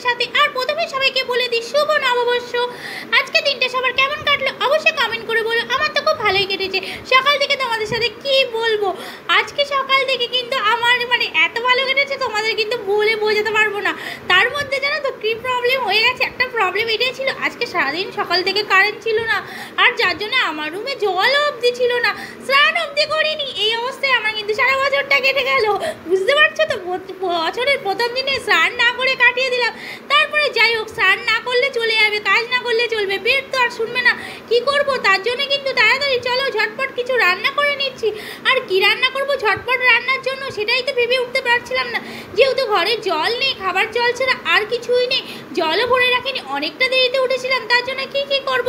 সাথে। আর প্রথমে সবাইকে বলে দিই শুভ নববর্ষ। আজকে দিনটা সবার কেমন কাটলো অবশ্যই কমেন্ট করে বলো। আমার তো খুব ভালোই কেটেছে। সকাল থেকে তোমাদের সাথে কি বলবো, আজকে সকাল থেকে কিন্তু আমার মানে এত ভালো কেটেছে তোমাদের কিন্তু বলে বোঝাতে পারবো না। তার মধ্যে জানো তো কি প্রবলেম হয়ে গেছে, একটা প্রবলেম এটাই ছিল আজকে সারাদিন সকাল থেকে কারেন্ট ছিল না, আর যার জন্য আমার রুমে জলও অবধি ছিল না, স্নান অবধি করিনি। এই অবস্থায় আমার কিন্তু সারা বছরটা কেটে গেল, বুঝতে পারছো তো। বছরের প্রথম দিনে স্নান না করে কাটিয়ে দিলাম। তারপরে যাই হোক, স্নান না করলে চলে যাবে, কাজ না করলে চলবে, পেট তো আর শুনবে না, কি করব। তার জন্য কিন্তু তাড়াতাড়ি চলো ঝটপট কিছু রান্না করে নিচ্ছি। আর কি রান্না করব ঝটপট রান্নার জন্য সেটাই তো ভেবে উঠতে পারছিলাম না, যেহেতু ঘরে জল নেই, খাবার জল ছাড়া আর কিছুই নেই, জলও ভরে রাখিনি, অনেকটা দেরিতে উঠেছিলাম, তার জন্য কি করব।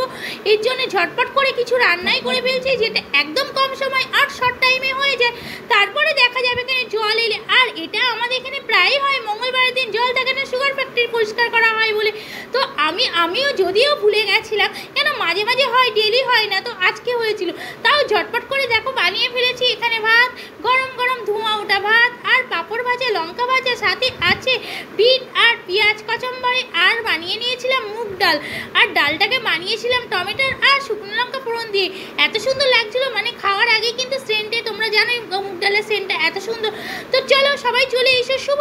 এর জন্য ঝটপট করে কিছু রান্নাই করে ফেলছি, যেটা একদম কম সময় আর শর্ট টাইমে হয়ে যায়। তারপরে দেখা যাবে এখানে জল এলে, আর এটা আমাদের এখানে প্রায়ই হয়, মঙ্গলবারের দিন জল থাকে না, সুগার ফ্যাক্টরি পরিষ্কার করা হয় বলে। তো আমিও যদিও ভুলে গেছিলাম, কেন মাঝে মাঝে হয়, ডেলি হয় না, তো আজকে হয়েছিল। তাও ঝটপট করে দেখো বানিয়ে ফেলেছি। এখানে ভাত, গরম গরম ধোঁয়া ওঠা ভাত, আর পাঁপড় ভাজা, লঙ্কা ভাজা, সাথে আছে বিট আর পেঁয়াজ কচম্বরে, আর বানিয়ে নিয়েছিলাম মুগ ডাল। আর ডালটাকে বানিয়েছিলাম টমেটোর আর শুকনো লঙ্কা ফোড়ন দিয়ে, এত সুন্দর লাগছিল, মানে খাওয়ার আগে কিন্তু সেন্টে, তোমরা জানোই মুগ ডালের সেন্টটা এত সুন্দর। তো চলো সবাই চলে এসো, শুভ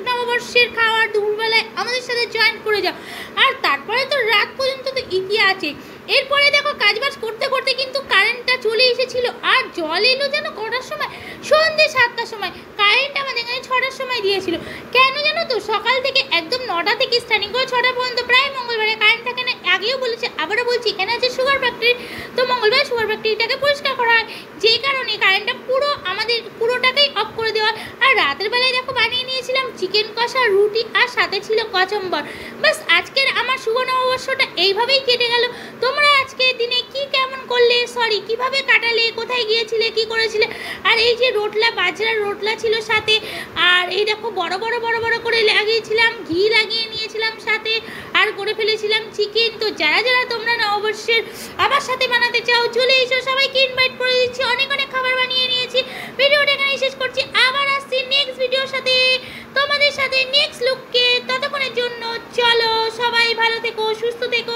নববর্ষের খাওয়ার দুপুরবেলায় আমাদের সাথে জয়েন করে যাও। আর তারপরে তো রাত পর্যন্ত তো ইতি আছে। এরপরে দেখো কাজবাজ করতে করতে কিন্তু কারেন্টটা চলে এসেছিল, আর জল এলো যেন কটার সময়, সন্ধ্যে 7টার সময়। কারেন্ট আমাদের এখানে 6টার সময় দিয়েছিল। কেন জানো তো, সকাল থেকে একদম 9টা থেকে স্টার্টিং করে 6টা পর্যন্ত প্রায় মঙ্গলবারে কারেন্ট থাকে না। আগেও বলেছে, আবারও বলছি, এখানে আছে সুগার ফ্যাক্টরি, তো মঙ্গলবার সুগার ফ্যাক্টরিটাকে পরিষ্কার করা হয়, যেই কারণে কারেন্টটা আমাদের পুরোটাকেই অফ করে দেওয়া। আর রাতের বেলায় দেখো বানিয়ে নিয়েছিলাম চিকেন কষা, রুটি, আর সাথে ছিল কচম্বর। বাস আজকের আমার শুভ নববর্ষটা এইভাবেই কেটে গেল। তোমরা আজকের দিনে কি কেমন করলে, কিভাবে কাটালে, কোথায় গিয়েছিলে, কি করেছিলে। আর এই যে রোটলা, বাজরার রোটলা ছিল সাথে, আর এই দেখো বড় বড় করে লাগিয়েছিলাম, ঘি লাগিয়ে নিয়েছিলাম সাথে, আর করে ফেলেছিলাম চিকেন। তো যারা তোমরা নববর্ষের আমার সাথে বানাতে চাও চলে এসো, সবাইকে ইনভাইট করে দিচ্ছি, অনেক খাবার বানিয়ে নিয়েছি। ভিডিওটা এখানে শেষ করছি, আবার আসছি নেক্সট ভিডিওর সাথে, তোমাদের সাথে নেক্সট লুককে। ততক্ষণের জন্য চলো সবাই ভালো থেকো, সুস্থ থেকো,